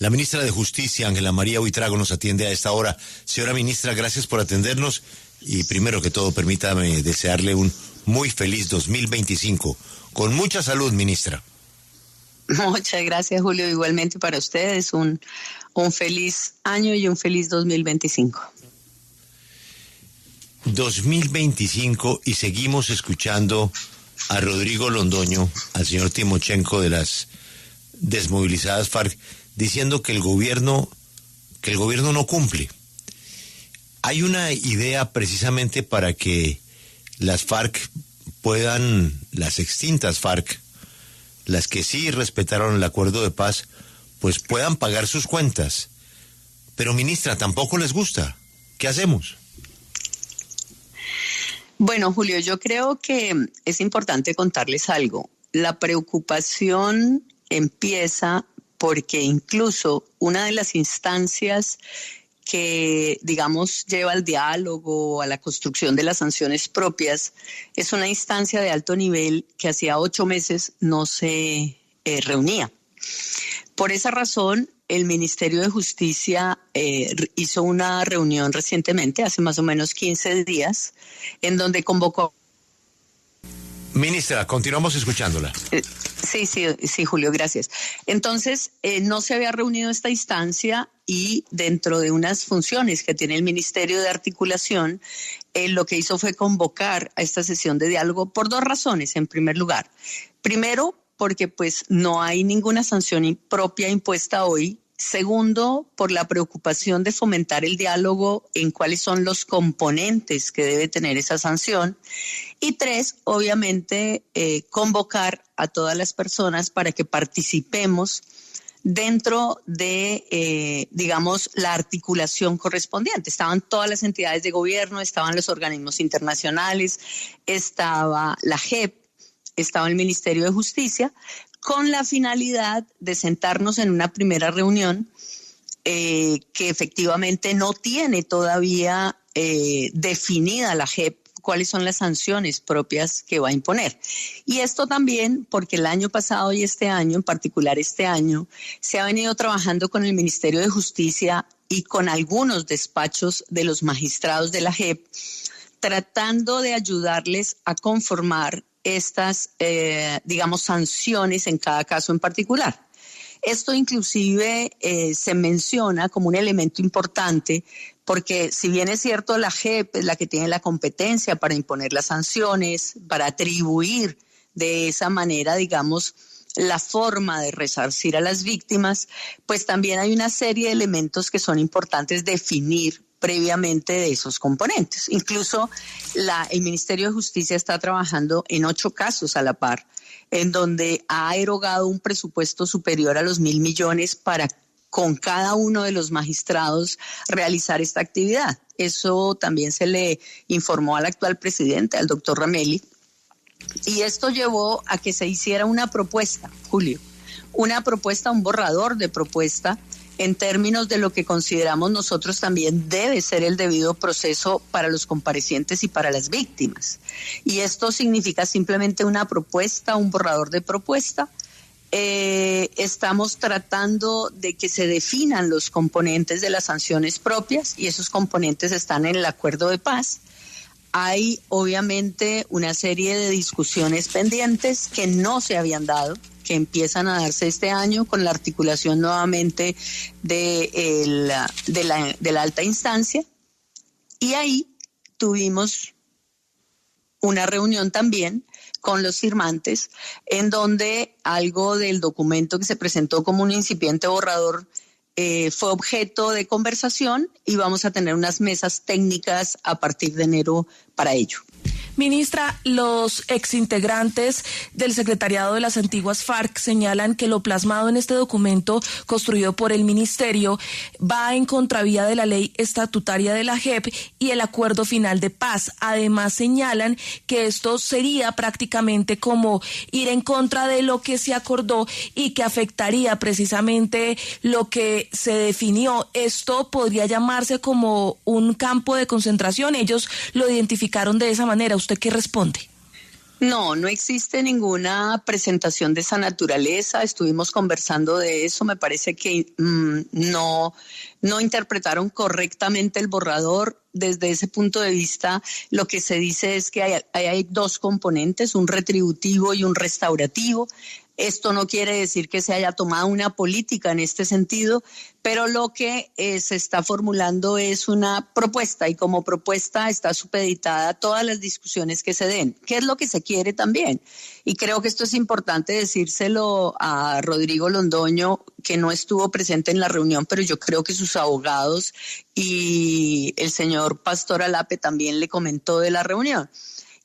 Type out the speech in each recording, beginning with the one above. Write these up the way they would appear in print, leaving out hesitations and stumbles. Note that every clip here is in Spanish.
La ministra de Justicia, Ángela María Buitrago, nos atiende a esta hora. Señora ministra, gracias por atendernos y primero que todo permítame desearle un muy feliz 2025. Con mucha salud, ministra. Muchas gracias, Julio. Igualmente para ustedes un feliz año y un feliz 2025. 2025 y seguimos escuchando a Rodrigo Londoño, al señor Timochenko de las desmovilizadas FARC, diciendo que el gobierno no cumple. Hay una idea precisamente para que las FARC puedan, las extintas FARC, las que sí respetaron el acuerdo de paz, pues puedan pagar sus cuentas. Pero ministra, tampoco les gusta. ¿Qué hacemos? Bueno, Julio, yo creo que es importante contarles algo. La preocupación empieza porque incluso una de las instancias que, digamos, lleva al diálogo, a la construcción de las sanciones propias, es una instancia de alto nivel que hacía 8 meses no se reunía. Por esa razón, el Ministerio de Justicia hizo una reunión recientemente, hace más o menos 15 días, en donde convocó... Ministra, continuamos escuchándola. Sí, Julio, gracias. Entonces, no se había reunido esta instancia y dentro de unas funciones que tiene el Ministerio de Articulación, lo que hizo fue convocar a esta sesión de diálogo por 2 razones, en primer lugar. Primero, porque pues no hay ninguna sanción propia impuesta hoy. Segundo, por la preocupación de fomentar el diálogo en cuáles son los componentes que debe tener esa sanción. Y 3, obviamente, convocar a todas las personas para que participemos dentro de, digamos, la articulación correspondiente. Estaban todas las entidades de gobierno, estaban los organismos internacionales, estaba la JEP, estaba el Ministerio de Justicia, con la finalidad de sentarnos en una primera reunión que efectivamente no tiene todavía definida la JEP cuáles son las sanciones propias que va a imponer. Y esto también porque el año pasado y este año, en particular este año, se ha venido trabajando con el Ministerio de Justicia y con algunos despachos de los magistrados de la JEP, tratando de ayudarles a conformar estas, digamos, sanciones en cada caso en particular. Esto inclusive se menciona como un elemento importante porque si bien es cierto la JEP es la que tiene la competencia para imponer las sanciones, para atribuir de esa manera, digamos, la forma de resarcir a las víctimas, pues también hay una serie de elementos que son importantes definir previamente de esos componentes. Incluso el Ministerio de Justicia está trabajando en 8 casos a la par, en donde ha erogado un presupuesto superior a los 1.000 millones para con cada uno de los magistrados realizar esta actividad. Eso también se le informó al actual presidente, al doctor Ramelli, y esto llevó a que se hiciera una propuesta, Julio, un borrador de propuesta en términos de lo que consideramos nosotros también debe ser el debido proceso para los comparecientes y para las víctimas. Y esto significa simplemente una propuesta, un borrador de propuesta. Estamos tratando de que se definan los componentes de las sanciones propias y esos componentes están en el acuerdo de paz. Hay obviamente una serie de discusiones pendientes que no se habían dado, que empiezan a darse este año con la articulación nuevamente de la alta instancia. Y ahí tuvimos una reunión también con los firmantes, en donde algo del documento que se presentó como un incipiente borrador fue objeto de conversación y vamos a tener unas mesas técnicas a partir de enero para ello. Ministra, los exintegrantes del secretariado de las antiguas FARC señalan que lo plasmado en este documento construido por el ministerio va en contravía de la ley estatutaria de la JEP y el acuerdo final de paz. Además, señalan que esto sería prácticamente como ir en contra de lo que se acordó y que afectaría precisamente lo que se definió. Esto podría llamarse como un campo de concentración. Ellos lo identificaron de esa manera. ¿Usted qué responde? No, no existe ninguna presentación de esa naturaleza. Estuvimos conversando de eso. Me parece que no interpretaron correctamente el borrador. Desde ese punto de vista, lo que se dice es que hay dos componentes, un retributivo y un restaurativo. Esto no quiere decir que se haya tomado una política en este sentido, pero lo que se está formulando es una propuesta y como propuesta está supeditada a todas las discusiones que se den. ¿Qué es lo que se quiere también? Y creo que esto es importante decírselo a Rodrigo Londoño, que no estuvo presente en la reunión, pero yo creo que sus abogados y el señor Pastor Alape también le comentó de la reunión.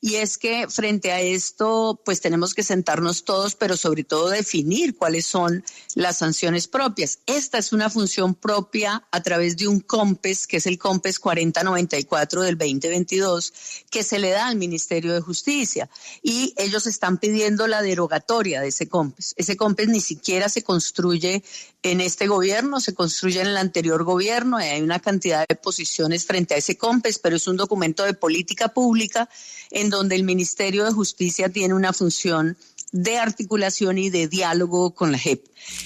Y es que frente a esto, pues tenemos que sentarnos todos, pero sobre todo definir cuáles son las sanciones propias. Esta es una función propia a través de un COMPES, que es el COMPES 4094 del 2022, que se le da al Ministerio de Justicia. Y ellos están pidiendo la derogatoria de ese COMPES. Ese COMPES ni siquiera se construye en este gobierno, se construye en el anterior gobierno. Hay una cantidad de posiciones frente a ese COMPES, pero es un documento de política pública en donde el Ministerio de Justicia tiene una función de articulación y de diálogo con la JEP.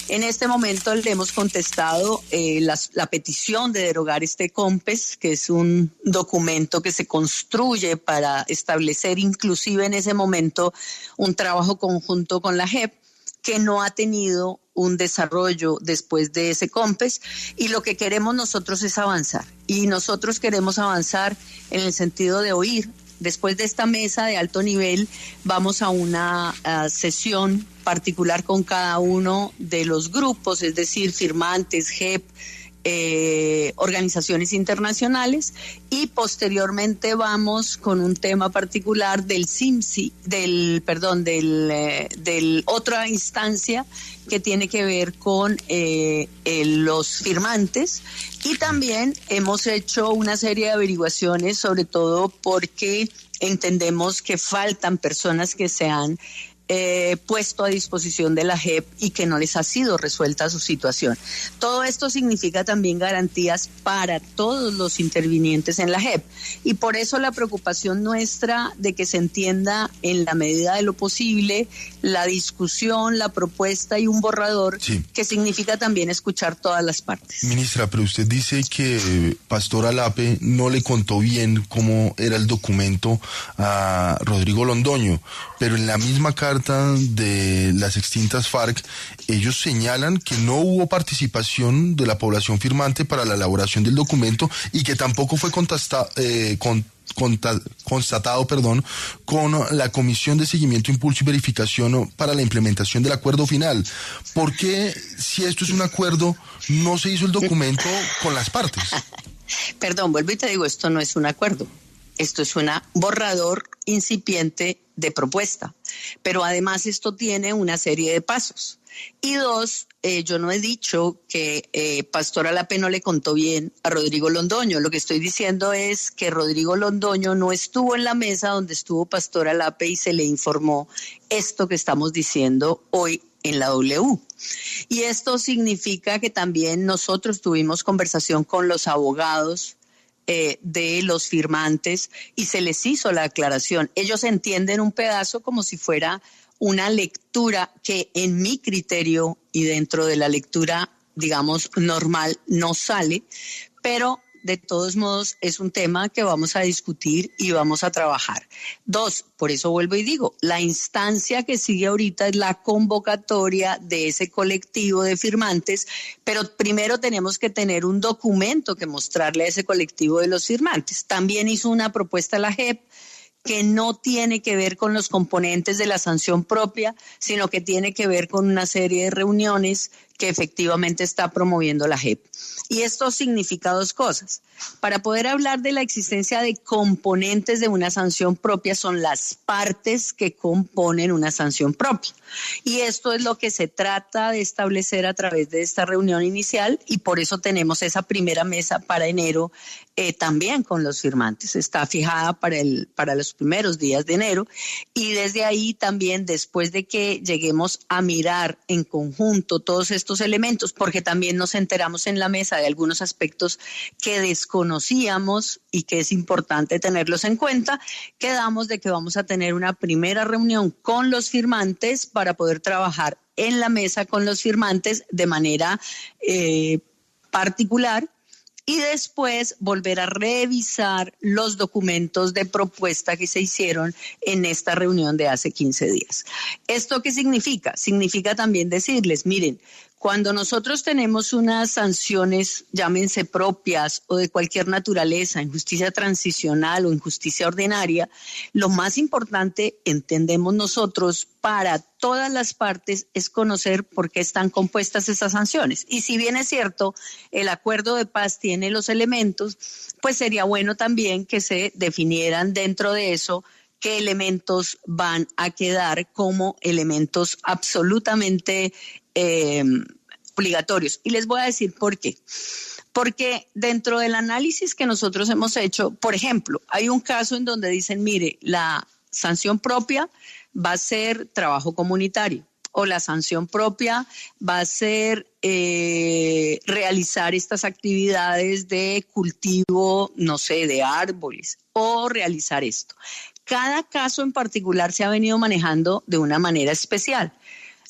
En este momento le hemos contestado la petición de derogar este COMPES, que es un documento que se construye para establecer inclusive en ese momento un trabajo conjunto con la JEP, que no ha tenido un desarrollo después de ese COMPES, y lo que queremos nosotros es avanzar. Y nosotros queremos avanzar en el sentido de oír. Después de esta mesa de alto nivel, vamos a una sesión particular con cada uno de los grupos, es decir, firmantes, JEP, organizaciones internacionales, y posteriormente vamos con un tema particular del CIMSI, del otra instancia que tiene que ver con los firmantes. Y también hemos hecho una serie de averiguaciones, sobre todo porque entendemos que faltan personas que se han puesto a disposición de la JEP y que no les ha sido resuelta su situación. Todo esto significa también garantías para todos los intervinientes en la JEP, y por eso la preocupación nuestra de que se entienda en la medida de lo posible la discusión, la propuesta y un borrador, sí, que significa también escuchar todas las partes. Ministra, pero usted dice que Pastor Alape no le contó bien cómo era el documento a Rodrigo Londoño, pero en la misma carta de las extintas FARC, ellos señalan que no hubo participación de la población firmante para la elaboración del documento y que tampoco fue constatado con la Comisión de Seguimiento, Impulso y Verificación para la implementación del acuerdo final. ¿Por qué, si esto es un acuerdo, no se hizo el documento con las partes? Perdón, vuelvo y te digo, esto no es un acuerdo. Esto es un borrador incipiente de propuesta, pero además esto tiene una serie de pasos. Y dos, yo no he dicho que Pastor Alape no le contó bien a Rodrigo Londoño. Lo que estoy diciendo es que Rodrigo Londoño no estuvo en la mesa donde estuvo Pastor Alape y se le informó esto que estamos diciendo hoy en la W. Y esto significa que también nosotros tuvimos conversación con los abogados de los firmantes y se les hizo la aclaración. Ellos entienden un pedazo como si fuera una lectura que en mi criterio y dentro de la lectura, digamos, normal no sale, pero de todos modos es un tema que vamos a discutir y vamos a trabajar. Dos, por eso vuelvo y digo, la instancia que sigue ahorita es la convocatoria de ese colectivo de firmantes, pero primero tenemos que tener un documento que mostrarle a ese colectivo de los firmantes. También hizo una propuesta a la JEP que no tiene que ver con los componentes de la sanción propia, sino que tiene que ver con una serie de reuniones que efectivamente está promoviendo la JEP. Y esto significa dos cosas. Para poder hablar de la existencia de componentes de una sanción propia, son las partes que componen una sanción propia. Y esto es lo que se trata de establecer a través de esta reunión inicial, y por eso tenemos esa primera mesa para enero también con los firmantes. Está fijada para los primeros días de enero, y desde ahí también, después de que lleguemos a mirar en conjunto todos estos estos elementos, porque también nos enteramos en la mesa de algunos aspectos que desconocíamos y que es importante tenerlos en cuenta, quedamos de que vamos a tener una primera reunión con los firmantes para poder trabajar en la mesa con los firmantes de manera particular, y después volver a revisar los documentos de propuesta que se hicieron en esta reunión de hace 15 días. ¿Esto qué significa? Significa también decirles, miren, cuando nosotros tenemos unas sanciones, llámense propias o de cualquier naturaleza, injusticia transicional o injusticia ordinaria, lo más importante, entendemos nosotros, para todas las partes es conocer por qué están compuestas esas sanciones. Y si bien es cierto, el acuerdo de paz tiene los elementos, pues sería bueno también que se definieran dentro de eso qué elementos van a quedar como elementos absolutamente obligatorios. Y les voy a decir por qué. Porque dentro del análisis que nosotros hemos hecho, por ejemplo, hay un caso en donde dicen, mire, la sanción propia va a ser trabajo comunitario, o la sanción propia va a ser realizar estas actividades de cultivo, no sé, de árboles, o realizar esto. Cada caso en particular se ha venido manejando de una manera especial.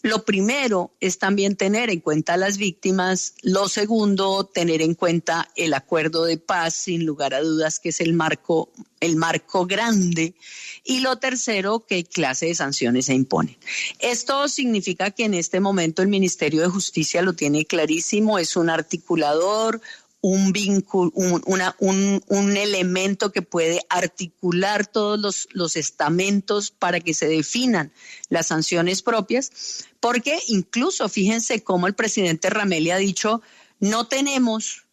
Lo primero es también tener en cuenta a las víctimas. Lo segundo, tener en cuenta el acuerdo de paz, sin lugar a dudas, que es el marco grande. Y lo tercero, qué clase de sanciones se imponen. Esto significa que en este momento el Ministerio de Justicia lo tiene clarísimo, es un articulador, un vínculo, un elemento que puede articular todos los estamentos para que se definan las sanciones propias, porque incluso fíjense cómo el presidente Rameli ha dicho, no hemos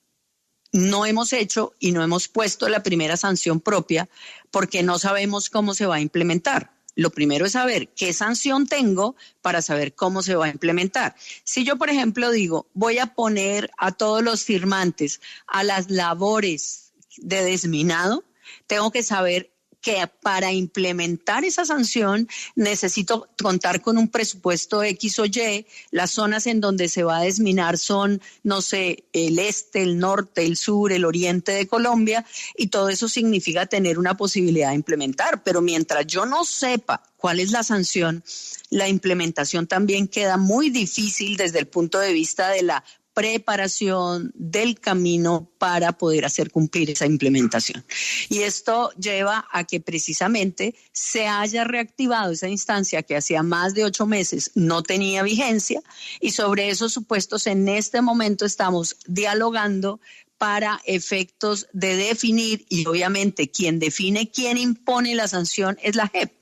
hecho y no hemos puesto la primera sanción propia porque no sabemos cómo se va a implementar. Lo primero es saber qué sanción tengo para saber cómo se va a implementar. Si yo, por ejemplo, digo, voy a poner a todos los firmantes a las labores de desminado, tengo que saber que para implementar esa sanción necesito contar con un presupuesto X o Y. Las zonas en donde se va a desminar son, no sé, el este, el norte, el sur, el oriente de Colombia, y todo eso significa tener una posibilidad de implementar. Pero mientras yo no sepa cuál es la sanción, la implementación también queda muy difícil desde el punto de vista de la preparación del camino para poder hacer cumplir esa implementación. Y esto lleva a que precisamente se haya reactivado esa instancia que hacía más de 8 meses no tenía vigencia, y sobre esos supuestos en este momento estamos dialogando para efectos de definir, y obviamente quien define, quién impone la sanción es la JEP.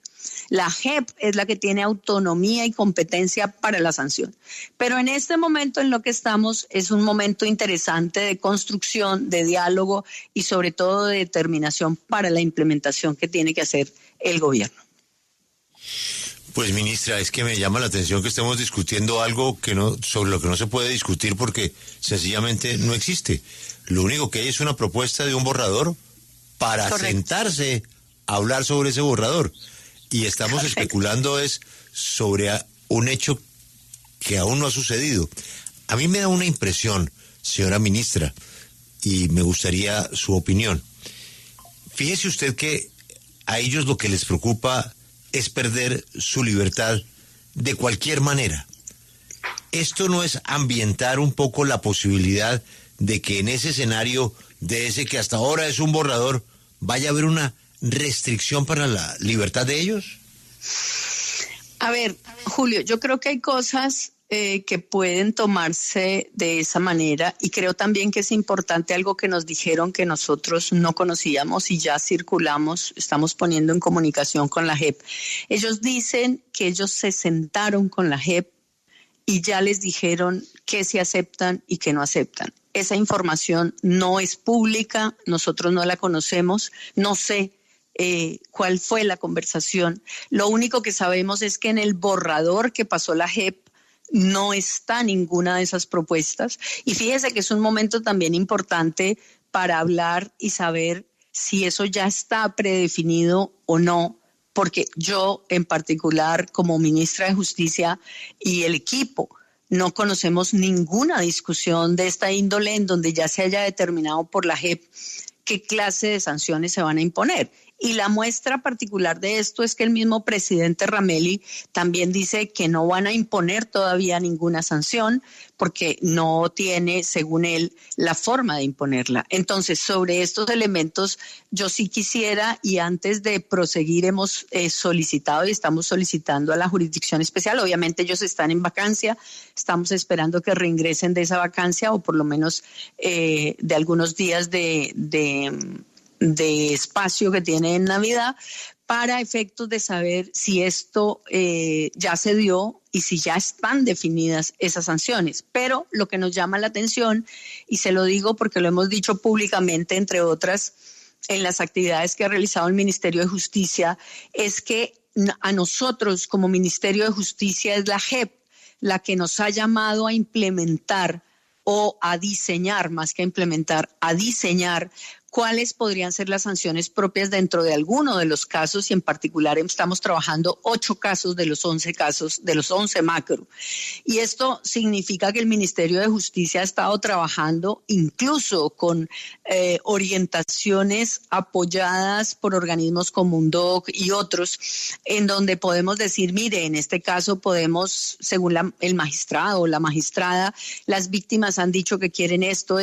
La JEP es la que tiene autonomía y competencia para la sanción. Pero en este momento en lo que estamos es un momento interesante de construcción, de diálogo y sobre todo de determinación para la implementación que tiene que hacer el gobierno. Pues, ministra, es que me llama la atención que estemos discutiendo algo sobre lo que no se puede discutir porque sencillamente no existe. Lo único que hay es una propuesta de un borrador para Correcto. sentarse a hablar sobre ese borrador. Y estamos especulando es sobre un hecho que aún no ha sucedido. A mí me da una impresión, señora ministra, y me gustaría su opinión. Fíjese usted que a ellos lo que les preocupa es perder su libertad de cualquier manera. ¿Esto no es ambientar un poco la posibilidad de que en ese escenario, de ese que hasta ahora es un borrador, vaya a haber una restricción para la libertad de ellos? A ver, Julio, yo creo que hay cosas que pueden tomarse de esa manera, y creo también que es importante algo que nos dijeron que nosotros no conocíamos y ya circulamos, estamos poniendo en comunicación con la JEP. Ellos dicen que ellos se sentaron con la JEP y ya les dijeron qué se aceptan y qué no aceptan. Esa información no es pública, nosotros no la conocemos, no sé cuál fue la conversación. Lo único que sabemos es que en el borrador que pasó la JEP no está ninguna de esas propuestas. Y fíjese que es un momento también importante para hablar y saber si eso ya está predefinido o no, porque yo en particular como ministra de Justicia y el equipo no conocemos ninguna discusión de esta índole en donde ya se haya determinado por la JEP qué clase de sanciones se van a imponer. Y la muestra particular de esto es que el mismo presidente Ramelli también dice que no van a imponer todavía ninguna sanción porque no tiene, según él, la forma de imponerla. Entonces, sobre estos elementos, yo sí quisiera, y antes de proseguir hemos solicitado y estamos solicitando a la Jurisdicción Especial, obviamente ellos están en vacancia, estamos esperando que reingresen de esa vacancia o por lo menos de algunos días de espacio que tiene en Navidad, para efectos de saber si esto ya se dio y si ya están definidas esas sanciones. Pero lo que nos llama la atención, y se lo digo porque lo hemos dicho públicamente, entre otras, en las actividades que ha realizado el Ministerio de Justicia, es que a nosotros como Ministerio de Justicia es la JEP la que nos ha llamado a implementar o a diseñar, más que a implementar, a diseñar cuáles podrían ser las sanciones propias dentro de alguno de los casos, y en particular estamos trabajando 8 casos de los 11 casos, de los 11 macro. Y esto significa que el Ministerio de Justicia ha estado trabajando incluso con orientaciones apoyadas por organismos como UNDOC y otros, en donde podemos decir, mire, en este caso podemos, según el magistrado o la magistrada, las víctimas han dicho que quieren esto,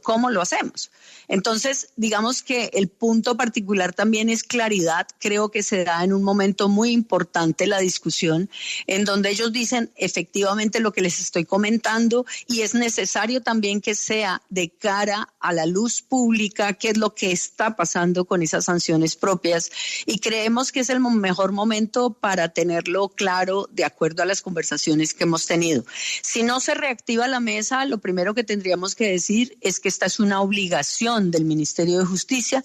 ¿cómo lo hacemos? Entonces, digamos que el punto particular también es claridad. Creo que se da en un momento muy importante la discusión en donde ellos dicen efectivamente lo que les estoy comentando, y es necesario también que sea de cara a la luz pública qué es lo que está pasando con esas sanciones propias, y creemos que es el mejor momento para tenerlo claro de acuerdo a las conversaciones que hemos tenido. Si no se reactiva la mesa, lo primero que tendríamos que decir es que esta es una obligación del Ministerio de Justicia,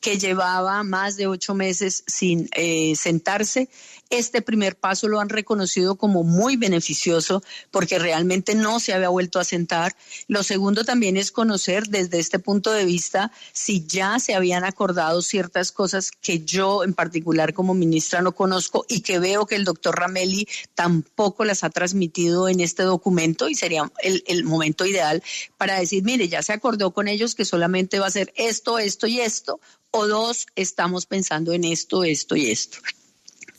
que llevaba más de 8 meses sin sentarse. Este primer paso lo han reconocido como muy beneficioso porque realmente no se había vuelto a sentar. Lo segundo también es conocer desde este punto de vista si ya se habían acordado ciertas cosas que yo en particular como ministra no conozco y que veo que el doctor Ramelli tampoco las ha transmitido en este documento, y sería el momento ideal para decir, mire, ya se acordó con ellos que solamente va a ser esto, esto y esto, o 2, estamos pensando en esto, esto y esto.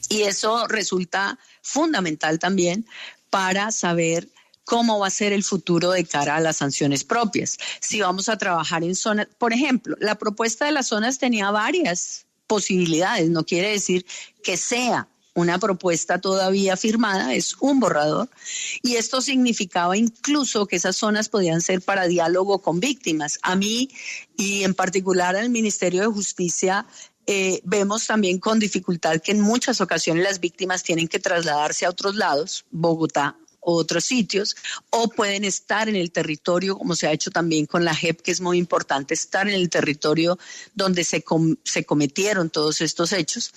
Y eso resulta fundamental también para saber cómo va a ser el futuro de cara a las sanciones propias. Si vamos a trabajar en zonas, por ejemplo, la propuesta de las zonas tenía varias posibilidades, no quiere decir que sea una propuesta todavía firmada, es un borrador, y esto significaba incluso que esas zonas podían ser para diálogo con víctimas. A mí, y en particular al Ministerio de Justicia, vemos también con dificultad que en muchas ocasiones las víctimas tienen que trasladarse a otros lados, Bogotá o otros sitios, o pueden estar en el territorio, como se ha hecho también con la JEP, que es muy importante estar en el territorio donde se cometieron todos estos hechos.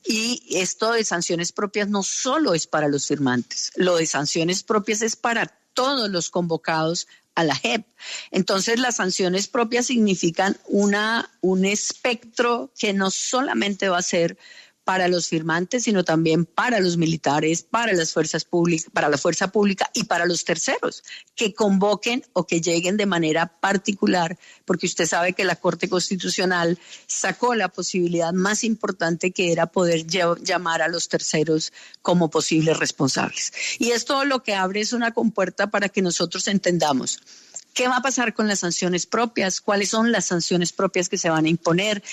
Y esto de sanciones propias no solo es para los firmantes, lo de sanciones propias es para todos los convocados a la JEP. Entonces, las sanciones propias significan un espectro que no solamente va a ser para los firmantes, sino también para los militares, para las fuerzas públicas, para la fuerza pública y para los terceros que convoquen o que lleguen de manera particular, porque usted sabe que la Corte Constitucional sacó la posibilidad más importante, que era poder llamar a los terceros como posibles responsables. Y esto lo que abre es una compuerta para que nosotros entendamos qué va a pasar con las sanciones propias, cuáles son las sanciones propias que se van a imponer,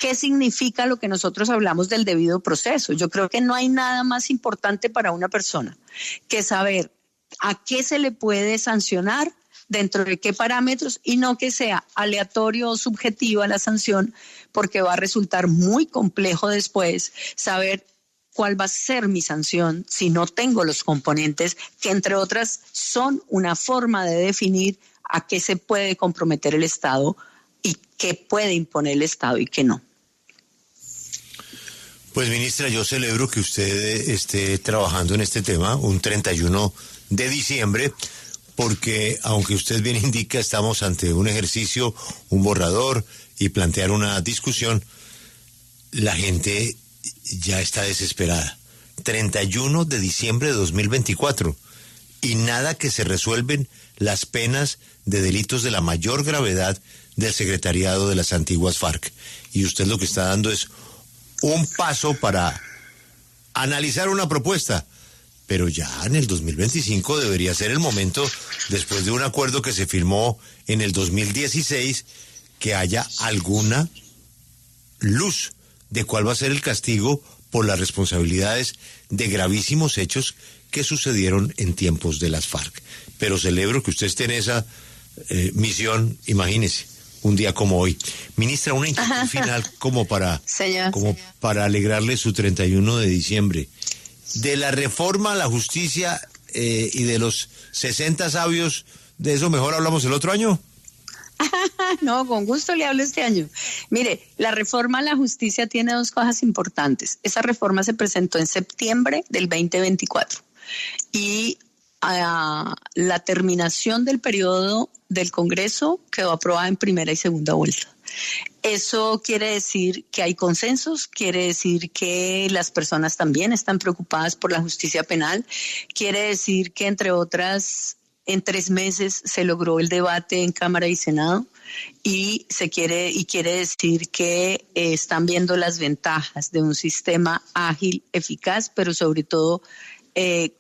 qué significa lo que nosotros hablamos del debido proceso. Yo creo que no hay nada más importante para una persona que saber a qué se le puede sancionar, dentro de qué parámetros, y no que sea aleatorio o subjetiva la sanción, porque va a resultar muy complejo después saber cuál va a ser mi sanción si no tengo los componentes que, entre otras, son una forma de definir a qué se puede comprometer el Estado y qué puede imponer el Estado y qué no. Pues, ministra, yo celebro que usted esté trabajando en este tema un 31 de diciembre, porque, aunque usted bien indica, estamos ante un ejercicio, un borrador y plantear una discusión, la gente ya está desesperada. 31 de diciembre de 2024. y nada que se resuelven las penas de delitos de la mayor gravedad del secretariado de las antiguas FARC. Y usted lo que está dando es un paso para analizar una propuesta, pero ya en el 2025 debería ser el momento, después de un acuerdo que se firmó en el 2016, que haya alguna luz de cuál va a ser el castigo por las responsabilidades de gravísimos hechos que sucedieron en tiempos de las FARC. Pero celebro que usted esté en esa misión, imagínese, un día como hoy. Ministra, una inquietud final como para alegrarle su 31 de diciembre. De la reforma a la justicia y de los 60 sabios, ¿de eso mejor hablamos el otro año? No, con gusto le hablo este año. Mire, la reforma a la justicia tiene dos cosas importantes. Esa reforma se presentó en septiembre del 2024 y la terminación del periodo del Congreso quedó aprobada en primera y segunda vuelta. Eso quiere decir que hay consensos, quiere decir que las personas también están preocupadas por la justicia penal, quiere decir que, entre otras, en 3 meses se logró el debate en Cámara y Senado y quiere decir que están viendo las ventajas de un sistema ágil, eficaz, pero sobre todo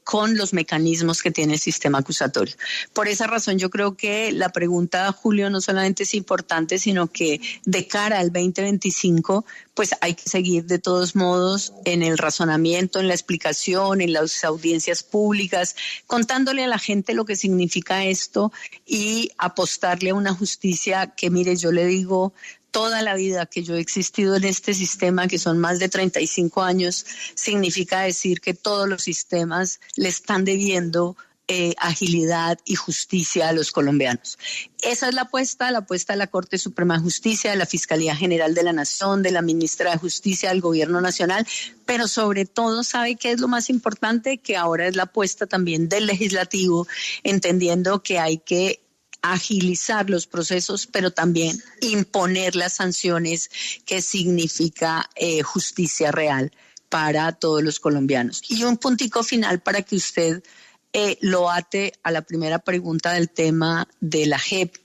con los mecanismos que tiene el sistema acusatorio. Por esa razón yo creo que la pregunta, Julio, no solamente es importante, sino que de cara al 2025, pues hay que seguir de todos modos en el razonamiento, en la explicación, en las audiencias públicas, contándole a la gente lo que significa esto y apostarle a una justicia que, mire, yo le digo, toda la vida que yo he existido en este sistema, que son más de 35 años, significa decir que todos los sistemas le están debiendo agilidad y justicia a los colombianos. Esa es la apuesta de la Corte Suprema de Justicia, de la Fiscalía General de la Nación, de la Ministra de Justicia, del Gobierno Nacional, pero sobre todo, ¿sabe qué es lo más importante? Que ahora es la apuesta también del Legislativo, entendiendo que hay que agilizar los procesos, pero también imponer las sanciones que significa justicia real para todos los colombianos. Y un puntico final para que usted lo ate a la primera pregunta del tema de la JEP,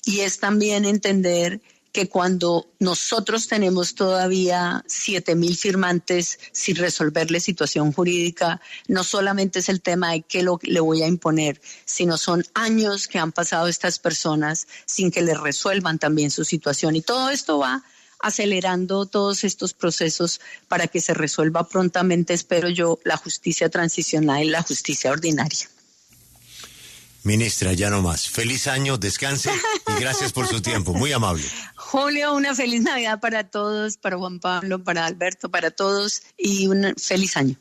y es también entender que cuando nosotros tenemos todavía 7.000 firmantes sin resolverle situación jurídica, no solamente es el tema de qué le voy a imponer, sino son años que han pasado estas personas sin que les resuelvan también su situación. Y todo esto va acelerando todos estos procesos para que se resuelva prontamente, espero yo, la justicia transicional y la justicia ordinaria. Ministra, ya no más. Feliz año, descanse y gracias por su tiempo. Muy amable. Julio, una feliz Navidad para todos, para Juan Pablo, para Alberto, para todos y un feliz año.